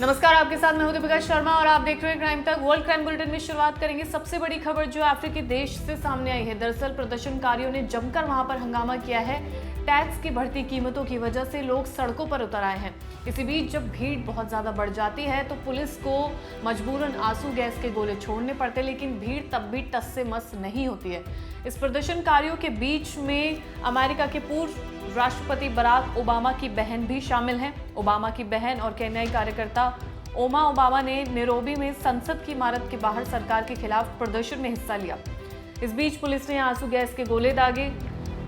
नमस्कार, आपके साथ मैं हूं दीपिका शर्मा और आप देख रहे हैं क्राइम तक। वर्ल्ड क्राइम बुलेटिन में शुरुआत करेंगे सबसे बड़ी खबर जो अफ्रीकी देश से सामने आई है। दरअसल प्रदर्शनकारियों ने जमकर वहां पर हंगामा किया है। टैक्स की बढ़ती कीमतों की वजह से लोग सड़कों पर उतर आए हैं। इसी बीच जब भीड़ बहुत ज्यादा बढ़ जाती है तो पुलिस को मजबूरन आंसू गैस के गोले छोड़ने पड़ते, लेकिन भीड़ तब भी टस से मस नहीं होती है। इस प्रदर्शनकारियों के बीच में अमेरिका के पूर्व राष्ट्रपति बराक ओबामा की बहन भी शामिल हैं। ओबामा की बहन और केन्याई कार्यकर्ता ओमा ओबामा ने नैरोबी में संसद की इमारत के बाहर सरकार के खिलाफ प्रदर्शन में हिस्सा लिया। इस बीच पुलिस ने आंसू गैस के गोले दागे,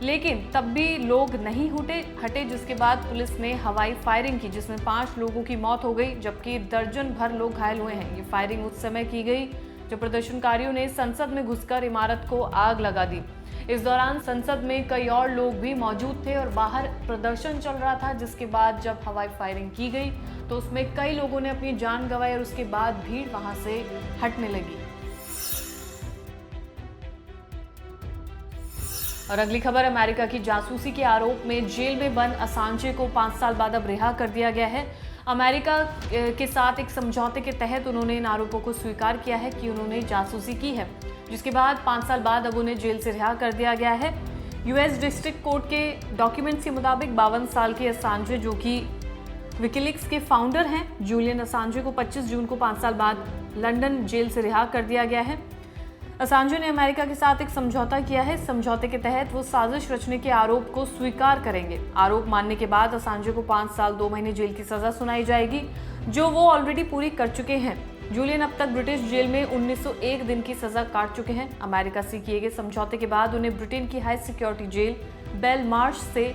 लेकिन तब भी लोग नहीं हटे, जिसके बाद पुलिस ने हवाई फायरिंग की, जिसमें 5 लोगों की मौत हो गई जबकि दर्जन भर लोग घायल हुए हैं। ये फायरिंग उस समय की गई जब प्रदर्शनकारियों ने संसद में घुसकर इमारत को आग लगा दी। इस दौरान संसद में कई और लोग भी मौजूद थे और बाहर प्रदर्शन चल रहा था, जिसके बाद जब हवाई फायरिंग की गई तो उसमें कई लोगों ने अपनी जान गंवाई और उसके बाद भीड़ वहां से हटने लगी। और अगली खबर, अमेरिका की जासूसी के आरोप में जेल में बंद असांजे को 5 साल बाद अब रिहा कर दिया गया है। अमेरिका के साथ एक समझौते के तहत उन्होंने इन आरोपों को स्वीकार किया है कि उन्होंने जासूसी की है, जिसके बाद 5 साल बाद अब उन्हें जेल से रिहा कर दिया गया है। यूएस डिस्ट्रिक्ट कोर्ट के डॉक्यूमेंट्स के मुताबिक 52 साल के असांजे, जो कि विकिलीक्स के फाउंडर हैं, जूलियन असांजे को 25 जून को 5 साल बाद लंदन जेल से रिहा कर दिया गया है। असांजे ने अमेरिका के साथ एक समझौता किया है। समझौते के तहत वो साजिश रचने के आरोप को स्वीकार करेंगे। आरोप मानने के बाद असांजे को 5 साल 2 महीने जेल की सजा सुनाई जाएगी, जो वो ऑलरेडी पूरी कर चुके हैं। जूलियन अब तक ब्रिटिश जेल में 1901 दिन की सजा काट चुके हैं। अमेरिका से किए गए समझौते के बाद उन्हें ब्रिटेन की हाई सिक्योरिटी जेल बेलमार्श से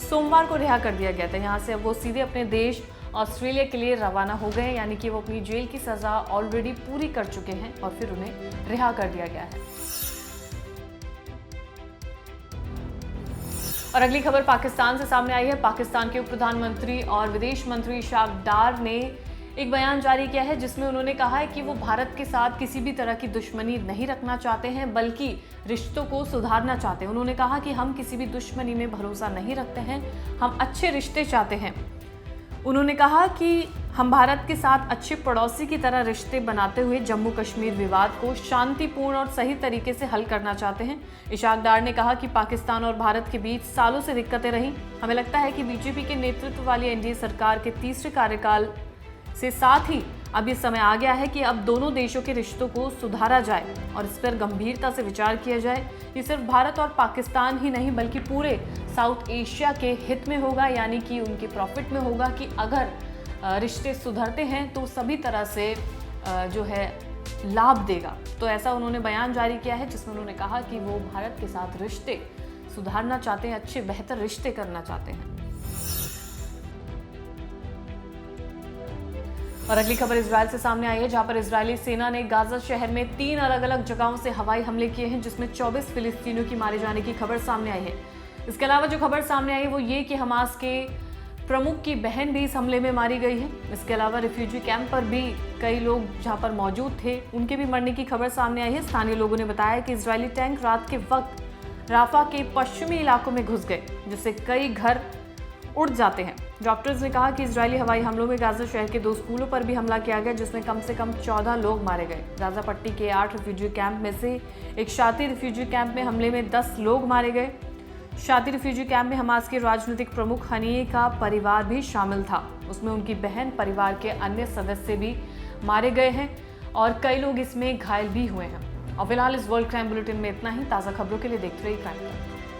सोमवार को रिहा कर दिया गया था। यहाँ से अब वो सीधे अपने देश ऑस्ट्रेलिया के लिए रवाना हो गए, यानी कि वो अपनी जेल की सजा ऑलरेडी पूरी कर चुके हैं और फिर उन्हें रिहा कर दिया गया है। और अगली खबर पाकिस्तान से सामने आई है। पाकिस्तान के उप प्रधानमंत्री और विदेश मंत्री इशाक डार ने एक बयान जारी किया है, जिसमें उन्होंने कहा है कि वो भारत के साथ किसी भी तरह की दुश्मनी नहीं रखना चाहते हैं, बल्कि रिश्तों को सुधारना चाहते हैं। उन्होंने कहा कि हम किसी भी दुश्मनी में भरोसा नहीं रखते हैं, हम अच्छे रिश्ते चाहते हैं। उन्होंने कहा कि हम भारत के साथ अच्छे पड़ोसी की तरह रिश्ते बनाते हुए जम्मू कश्मीर विवाद को शांतिपूर्ण और सही तरीके से हल करना चाहते हैं। इशाक डार ने कहा कि पाकिस्तान और भारत के बीच सालों से दिक्कतें रहीं। हमें लगता है कि बीजेपी के नेतृत्व वाली एनडीए सरकार के तीसरे कार्यकाल से साथ ही अब ये समय आ गया है कि अब दोनों देशों के रिश्तों को सुधारा जाए और इस पर गंभीरता से विचार किया जाए। ये सिर्फ भारत और पाकिस्तान ही नहीं, बल्कि पूरे साउथ एशिया के हित में होगा, यानी कि उनके प्रॉफिट में होगा कि अगर रिश्ते सुधरते हैं तो सभी तरह से जो है लाभ देगा। तो ऐसा उन्होंने बयान जारी किया है, जिसमें उन्होंने कहा कि वो भारत के साथ रिश्ते सुधारना चाहते हैं, अच्छे बेहतर रिश्ते करना चाहते हैं। और अगली खबर इजराइल से सामने आई है, जहां पर इजरायली सेना ने गाजा शहर में 3 अलग अलग जगहों से हवाई हमले किए हैं, जिसमें 24 फिलिस्तीनियों की मारे जाने की खबर सामने आई है। इसके अलावा जो खबर सामने आई है वो ये कि हमास के प्रमुख की बहन भी इस हमले में मारी गई है। इसके अलावा रिफ्यूजी कैंप पर भी कई लोग जहां पर मौजूद थे उनके भी मरने की खबर सामने आई है। स्थानीय लोगों ने बताया कि इजरायली टैंक रात के वक्त राफा के पश्चिमी इलाकों में घुस गए, जिससे कई घर उड़ जाते हैं। डॉक्टर्स ने कहा कि इजरायली हवाई हमलों में गाजा शहर के 2 स्कूलों पर भी हमला किया गया, जिसमें कम से कम 14 लोग मारे गए। गाजा पट्टी के 8 रिफ्यूजी कैंप में से एक शाती रिफ्यूजी कैंप में हमले में 10 लोग मारे गए। शाती रिफ्यूजी कैंप में हमास के राजनीतिक प्रमुख हनीए का परिवार भी शामिल था। उसमें उनकी बहन, परिवार के अन्य सदस्य भी मारे गए हैं और कई लोग इसमें घायल भी हुए हैं। और फिलहाल इस वर्ल्ड क्राइम बुलेटिन में इतना ही। ताज़ा खबरों के लिए देखते रहिए क्राइम।